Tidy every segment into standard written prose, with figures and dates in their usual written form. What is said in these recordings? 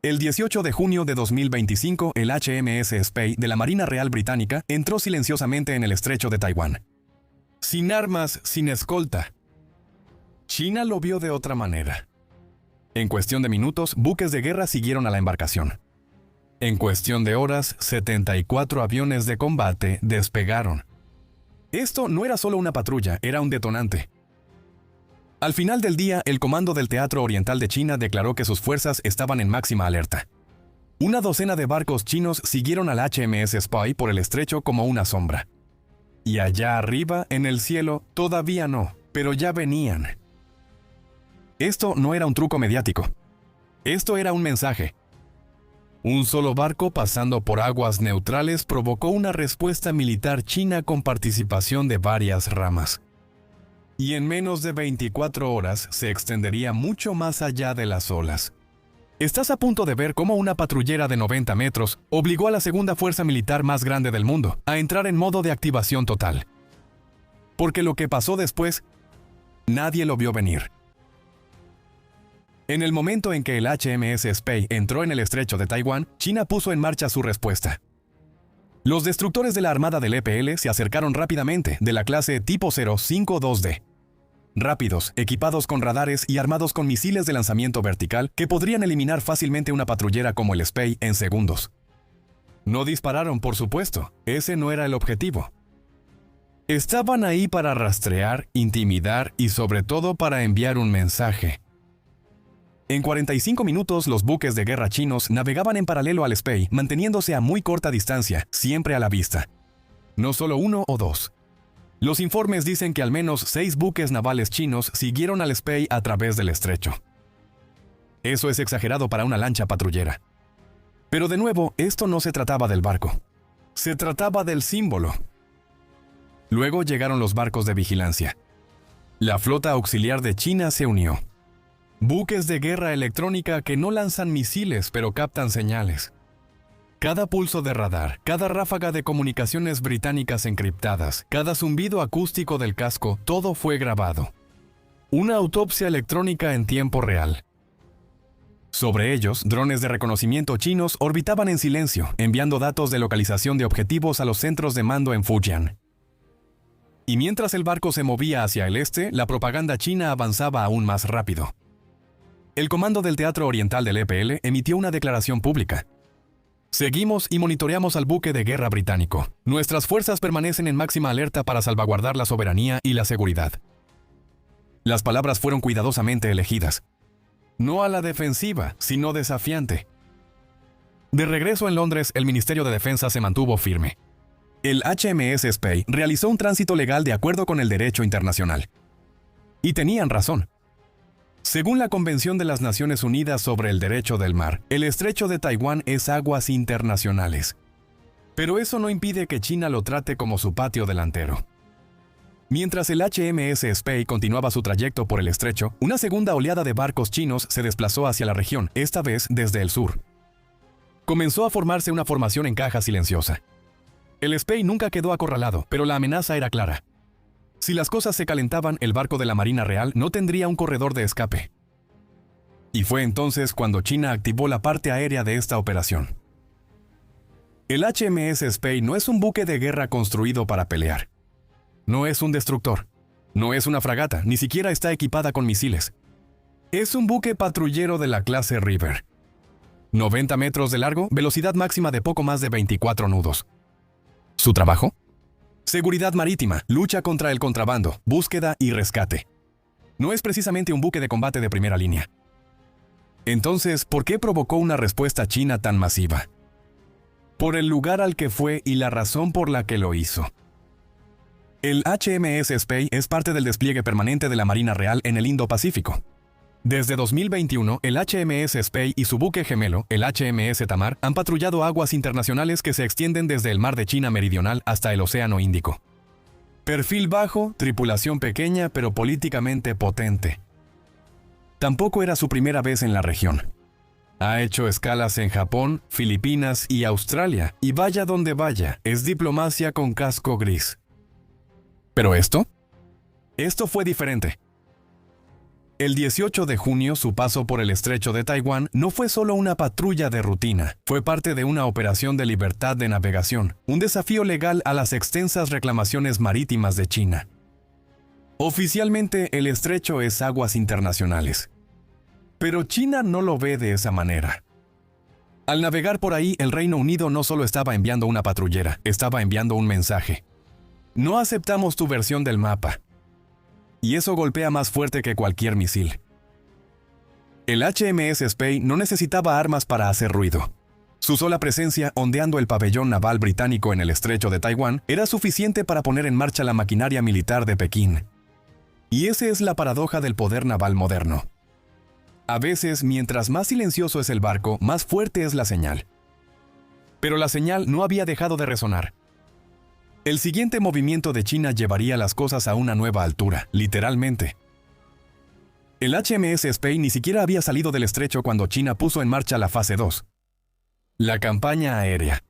El 18 de junio de 2025, el HMS Spey de la Marina Real Británica entró silenciosamente en el estrecho de Taiwán. Sin armas, sin escolta. China lo vio de otra manera. En cuestión de minutos, buques de guerra siguieron a la embarcación. En cuestión de horas, 74 aviones de combate despegaron. Esto no era solo una patrulla, era un detonante. Al final del día, el comando del Teatro Oriental de China declaró que sus fuerzas estaban en máxima alerta. Una docena de barcos chinos siguieron al HMS Spey por el estrecho como una sombra. Y allá arriba, en el cielo, todavía no, pero ya venían. Esto no era un truco mediático. Esto era un mensaje. Un solo barco pasando por aguas neutrales provocó una respuesta militar china con participación de varias ramas. Y en menos de 24 horas se extendería mucho más allá de las olas. Estás a punto de ver cómo una patrullera de 90 metros obligó a la segunda fuerza militar más grande del mundo a entrar en modo de activación total. Porque lo que pasó después, nadie lo vio venir. En el momento en que el HMS Spey entró en el estrecho de Taiwán, China puso en marcha su respuesta. Los destructores de la armada del EPL se acercaron rápidamente de la clase Tipo 052D. Rápidos, equipados con radares y armados con misiles de lanzamiento vertical que podrían eliminar fácilmente una patrullera como el Spey en segundos. No dispararon, por supuesto, ese no era el objetivo. Estaban ahí para rastrear, intimidar y sobre todo para enviar un mensaje. En 45 minutos, los buques de guerra chinos navegaban en paralelo al Spey, manteniéndose a muy corta distancia, siempre a la vista. No solo uno o dos. Los informes dicen que al menos 6 buques navales chinos siguieron al Spey a través del estrecho. Eso es exagerado para una lancha patrullera. Pero de nuevo, esto no se trataba del barco. Se trataba del símbolo. Luego llegaron los barcos de vigilancia. La flota auxiliar de China se unió. Buques de guerra electrónica que no lanzan misiles pero captan señales. Cada pulso de radar, cada ráfaga de comunicaciones británicas encriptadas, cada zumbido acústico del casco, todo fue grabado. Una autopsia electrónica en tiempo real. Sobre ellos, drones de reconocimiento chinos orbitaban en silencio, enviando datos de localización de objetivos a los centros de mando en Fujian. Y mientras el barco se movía hacia el este, la propaganda china avanzaba aún más rápido. El comando del Teatro Oriental del EPL emitió una declaración pública. Seguimos y monitoreamos al buque de guerra británico. Nuestras fuerzas permanecen en máxima alerta para salvaguardar la soberanía y la seguridad. Las palabras fueron cuidadosamente elegidas. No a la defensiva, sino desafiante. De regreso en Londres, el Ministerio de Defensa se mantuvo firme. El HMS Spey realizó un tránsito legal de acuerdo con el derecho internacional. Y tenían razón. Según la Convención de las Naciones Unidas sobre el Derecho del Mar, el estrecho de Taiwán es aguas internacionales. Pero eso no impide que China lo trate como su patio delantero. Mientras el HMS Spey continuaba su trayecto por el estrecho, una segunda oleada de barcos chinos se desplazó hacia la región, esta vez desde el sur. Comenzó a formarse una formación en caja silenciosa. El Spey nunca quedó acorralado, pero la amenaza era clara. Si las cosas se calentaban, el barco de la Marina Real no tendría un corredor de escape. Y fue entonces cuando China activó la parte aérea de esta operación. El HMS Spey no es un buque de guerra construido para pelear. No es un destructor. No es una fragata, ni siquiera está equipada con misiles. Es un buque patrullero de la clase River. 90 metros de largo, velocidad máxima de poco más de 24 nudos. ¿Su trabajo? Seguridad marítima, lucha contra el contrabando, búsqueda y rescate. No es precisamente un buque de combate de primera línea. Entonces, ¿por qué provocó una respuesta china tan masiva? Por el lugar al que fue y la razón por la que lo hizo. El HMS Spey es parte del despliegue permanente de la Marina Real en el Indo-Pacífico. Desde 2021, el HMS Spey y su buque gemelo, el HMS Tamar, han patrullado aguas internacionales que se extienden desde el Mar de China Meridional hasta el Océano Índico. Perfil bajo, tripulación pequeña pero políticamente potente. Tampoco era su primera vez en la región. Ha hecho escalas en Japón, Filipinas y Australia, y vaya donde vaya, es diplomacia con casco gris. ¿Pero esto? Esto fue diferente. El 18 de junio, su paso por el estrecho de Taiwán no fue solo una patrulla de rutina, fue parte de una operación de libertad de navegación, un desafío legal a las extensas reclamaciones marítimas de China. Oficialmente, el estrecho es aguas internacionales. Pero China no lo ve de esa manera. Al navegar por ahí, el Reino Unido no solo estaba enviando una patrullera, estaba enviando un mensaje. No aceptamos tu versión del mapa. Y eso golpea más fuerte que cualquier misil. El HMS Spey no necesitaba armas para hacer ruido. Su sola presencia ondeando el pabellón naval británico en el estrecho de Taiwán era suficiente para poner en marcha la maquinaria militar de Pekín. Y esa es la paradoja del poder naval moderno. A veces, mientras más silencioso es el barco, más fuerte es la señal. Pero la señal no había dejado de resonar. El siguiente movimiento de China llevaría las cosas a una nueva altura, literalmente. El HMS Spey ni siquiera había salido del estrecho cuando China puso en marcha la fase 2. La campaña aérea.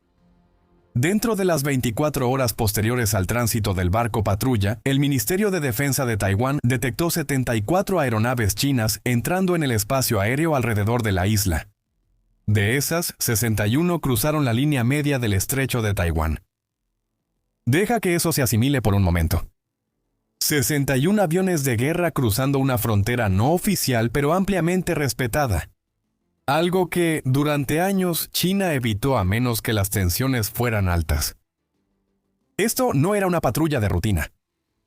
Dentro de las 24 horas posteriores al tránsito del barco patrulla, el Ministerio de Defensa de Taiwán detectó 74 aeronaves chinas entrando en el espacio aéreo alrededor de la isla. De esas, 61 cruzaron la línea media del estrecho de Taiwán. Deja que eso se asimile por un momento. 61 aviones de guerra cruzando una frontera no oficial pero ampliamente respetada. Algo que, durante años, China evitó a menos que las tensiones fueran altas. Esto no era una patrulla de rutina.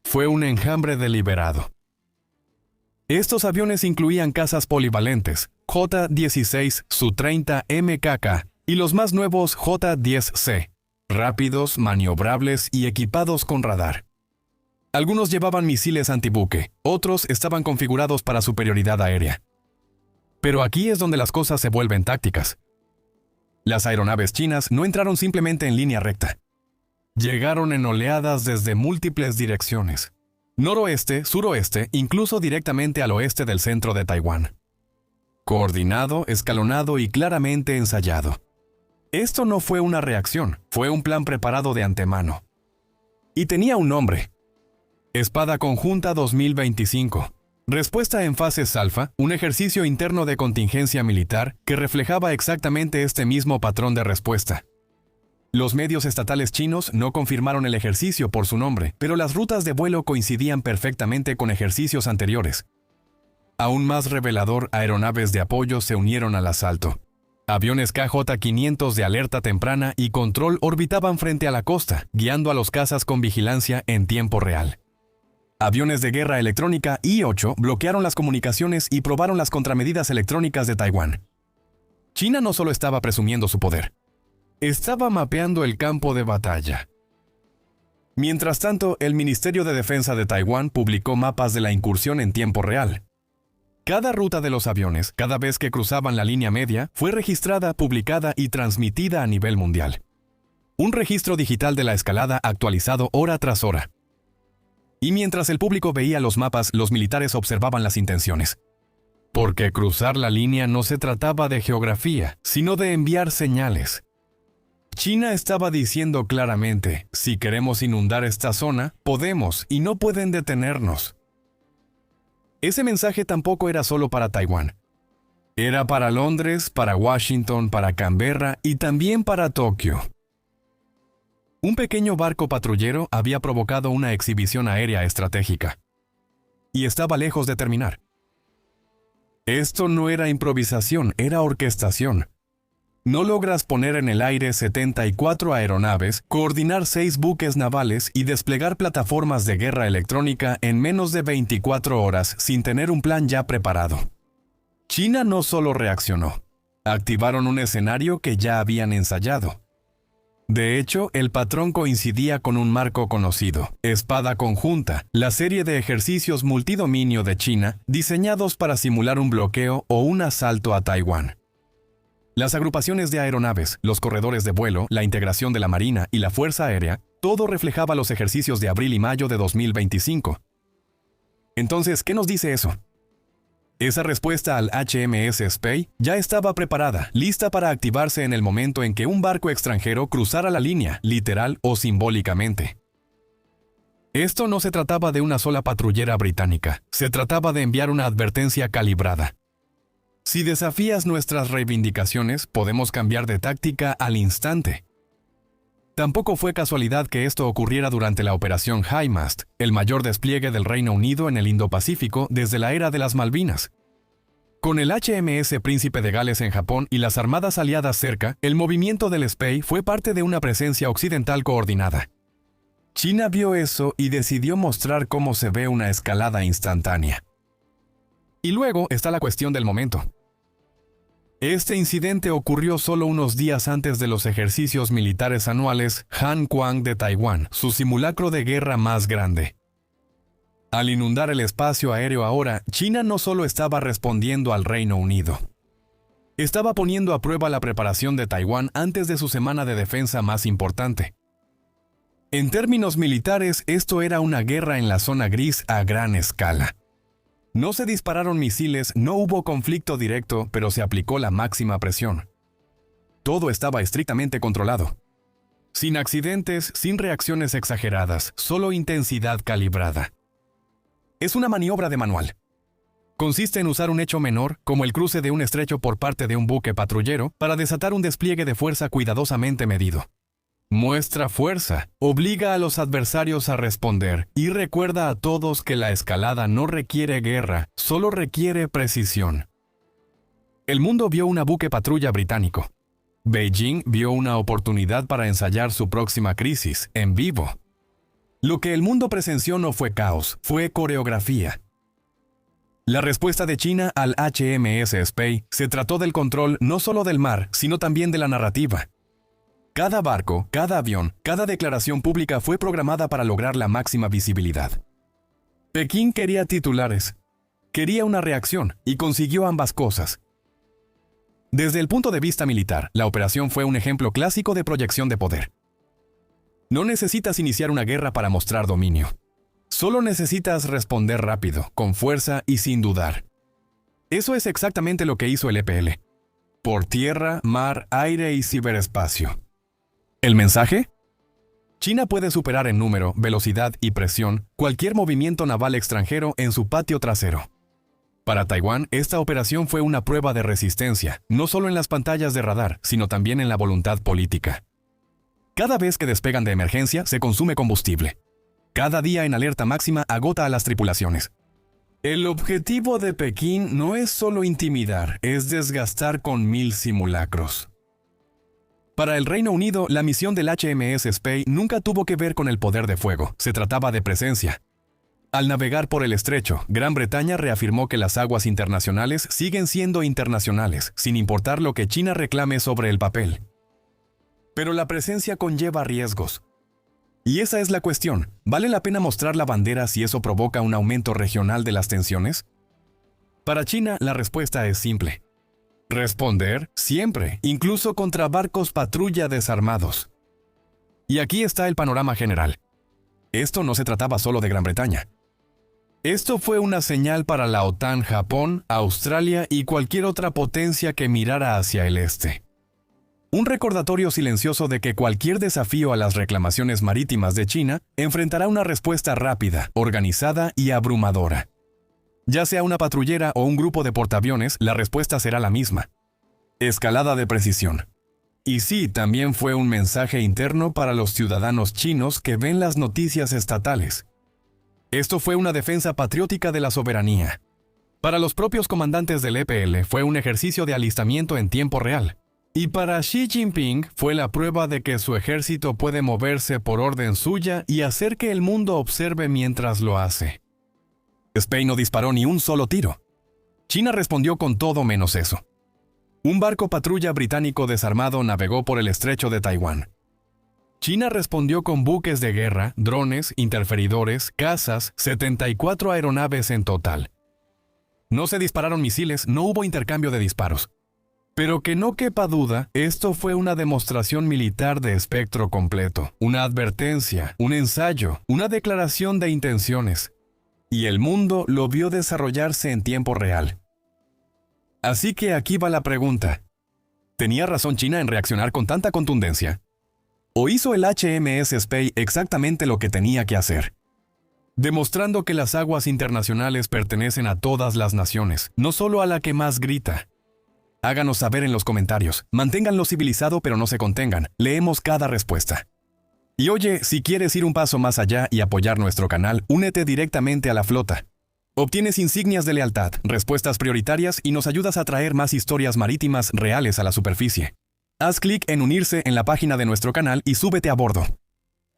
Fue un enjambre deliberado. Estos aviones incluían cazas polivalentes, J-16 Su-30 MKK y los más nuevos J-10C, rápidos, maniobrables y equipados con radar. Algunos llevaban misiles antibuque, otros estaban configurados para superioridad aérea. Pero aquí es donde las cosas se vuelven tácticas. Las aeronaves chinas no entraron simplemente en línea recta. Llegaron en oleadas desde múltiples direcciones. Noroeste, suroeste, incluso directamente al oeste del centro de Taiwán. Coordinado, escalonado y claramente ensayado. Esto no fue una reacción, fue un plan preparado de antemano. Y tenía un nombre. Espada Conjunta 2025. Respuesta en fases alfa, un ejercicio interno de contingencia militar que reflejaba exactamente este mismo patrón de respuesta. Los medios estatales chinos no confirmaron el ejercicio por su nombre, pero las rutas de vuelo coincidían perfectamente con ejercicios anteriores. Aún más revelador, aeronaves de apoyo se unieron al asalto. Aviones KJ-500 de alerta temprana y control orbitaban frente a la costa, guiando a los cazas con vigilancia en tiempo real. Aviones de guerra electrónica I-8 bloquearon las comunicaciones y probaron las contramedidas electrónicas de Taiwán. China no solo estaba presumiendo su poder, estaba mapeando el campo de batalla. Mientras tanto, el Ministerio de Defensa de Taiwán publicó mapas de la incursión en tiempo real. Cada ruta de los aviones, cada vez que cruzaban la línea media, fue registrada, publicada y transmitida a nivel mundial. Un registro digital de la escalada actualizado hora tras hora. Y mientras el público veía los mapas, los militares observaban las intenciones. Porque cruzar la línea no se trataba de geografía, sino de enviar señales. China estaba diciendo claramente, si queremos inundar esta zona, podemos y no pueden detenernos. Ese mensaje tampoco era solo para Taiwán. Era para Londres, para Washington, para Canberra y también para Tokio. Un pequeño barco patrullero había provocado una exhibición aérea estratégica. Y estaba lejos de terminar. Esto no era improvisación, era orquestación. No logras poner en el aire 74 aeronaves, coordinar 6 buques navales y desplegar plataformas de guerra electrónica en menos de 24 horas sin tener un plan ya preparado. China no solo reaccionó, activaron un escenario que ya habían ensayado. De hecho, el patrón coincidía con un marco conocido, Espada Conjunta, la serie de ejercicios multidominio de China diseñados para simular un bloqueo o un asalto a Taiwán. Las agrupaciones de aeronaves, los corredores de vuelo, la integración de la Marina y la Fuerza Aérea, todo reflejaba los ejercicios de abril y mayo de 2025. Entonces, ¿qué nos dice eso? Esa respuesta al HMS Spey ya estaba preparada, lista para activarse en el momento en que un barco extranjero cruzara la línea, literal o simbólicamente. Esto no se trataba de una sola patrullera británica, se trataba de enviar una advertencia calibrada. Si desafías nuestras reivindicaciones, podemos cambiar de táctica al instante. Tampoco fue casualidad que esto ocurriera durante la Operación High Mast, el mayor despliegue del Reino Unido en el Indo-Pacífico desde la era de las Malvinas. Con el HMS Príncipe de Gales en Japón y las armadas aliadas cerca, el movimiento del Spey fue parte de una presencia occidental coordinada. China vio eso y decidió mostrar cómo se ve una escalada instantánea. Y luego está la cuestión del momento. Este incidente ocurrió solo unos días antes de los ejercicios militares anuales Han-Kuang de Taiwán, su simulacro de guerra más grande. Al inundar el espacio aéreo ahora, China no solo estaba respondiendo al Reino Unido. Estaba poniendo a prueba la preparación de Taiwán antes de su semana de defensa más importante. En términos militares, esto era una guerra en la zona gris a gran escala. No se dispararon misiles, no hubo conflicto directo, pero se aplicó la máxima presión. Todo estaba estrictamente controlado. Sin accidentes, sin reacciones exageradas, solo intensidad calibrada. Es una maniobra de manual. Consiste en usar un hecho menor, como el cruce de un estrecho por parte de un buque patrullero, para desatar un despliegue de fuerza cuidadosamente medido. Muestra fuerza, obliga a los adversarios a responder y recuerda a todos que la escalada no requiere guerra, solo requiere precisión. El mundo vio un buque patrulla británico. Beijing vio una oportunidad para ensayar su próxima crisis, en vivo. Lo que el mundo presenció no fue caos, fue coreografía. La respuesta de China al HMS Spey se trató del control no solo del mar, sino también de la narrativa. Cada barco, cada avión, cada declaración pública fue programada para lograr la máxima visibilidad. Pekín quería titulares, quería una reacción y consiguió ambas cosas. Desde el punto de vista militar, la operación fue un ejemplo clásico de proyección de poder. No necesitas iniciar una guerra para mostrar dominio. Solo necesitas responder rápido, con fuerza y sin dudar. Eso es exactamente lo que hizo el EPL. Por tierra, mar, aire y ciberespacio. ¿El mensaje? China puede superar en número, velocidad y presión cualquier movimiento naval extranjero en su patio trasero. Para Taiwán, esta operación fue una prueba de resistencia, no solo en las pantallas de radar, sino también en la voluntad política. Cada vez que despegan de emergencia, se consume combustible. Cada día en alerta máxima agota a las tripulaciones. El objetivo de Pekín no es solo intimidar, es desgastar con 1000 simulacros. Para el Reino Unido, la misión del HMS Spey nunca tuvo que ver con el poder de fuego, se trataba de presencia. Al navegar por el estrecho, Gran Bretaña reafirmó que las aguas internacionales siguen siendo internacionales, sin importar lo que China reclame sobre el papel. Pero la presencia conlleva riesgos. Y esa es la cuestión, ¿vale la pena mostrar la bandera si eso provoca un aumento regional de las tensiones? Para China, la respuesta es simple. Responder siempre, incluso contra barcos patrulla desarmados. Y aquí está el panorama general. Esto no se trataba solo de Gran Bretaña. Esto fue una señal para la OTAN, Japón, Australia y cualquier otra potencia que mirara hacia el este. Un recordatorio silencioso de que cualquier desafío a las reclamaciones marítimas de China enfrentará una respuesta rápida, organizada y abrumadora. Ya sea una patrullera o un grupo de portaaviones, la respuesta será la misma. Escalada de precisión. Y sí, también fue un mensaje interno para los ciudadanos chinos que ven las noticias estatales. Esto fue una defensa patriótica de la soberanía. Para los propios comandantes del EPL fue un ejercicio de alistamiento en tiempo real. Y para Xi Jinping fue la prueba de que su ejército puede moverse por orden suya y hacer que el mundo observe mientras lo hace. Spey no disparó ni un solo tiro. China respondió con todo menos eso. Un barco patrulla británico desarmado navegó por el estrecho de Taiwán. China respondió con buques de guerra, drones, interferidores, cazas, 74 aeronaves en total. No se dispararon misiles, no hubo intercambio de disparos. Pero que no quepa duda, esto fue una demostración militar de espectro completo, una advertencia, un ensayo, una declaración de intenciones. Y el mundo lo vio desarrollarse en tiempo real. Así que aquí va la pregunta. ¿Tenía razón China en reaccionar con tanta contundencia? ¿O hizo el HMS Spey exactamente lo que tenía que hacer? demostrando que las aguas internacionales pertenecen a todas las naciones, no solo a la que más grita. Háganos saber en los comentarios. Manténganlo civilizado pero no se contengan. Leemos cada respuesta. Y oye, si quieres ir un paso más allá y apoyar nuestro canal, únete directamente a la flota. Obtienes insignias de lealtad, respuestas prioritarias y nos ayudas a traer más historias marítimas reales a la superficie. Haz clic en unirse en la página de nuestro canal y súbete a bordo.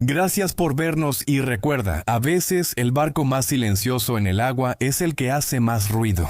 Gracias por vernos y recuerda, a veces el barco más silencioso en el agua es el que hace más ruido.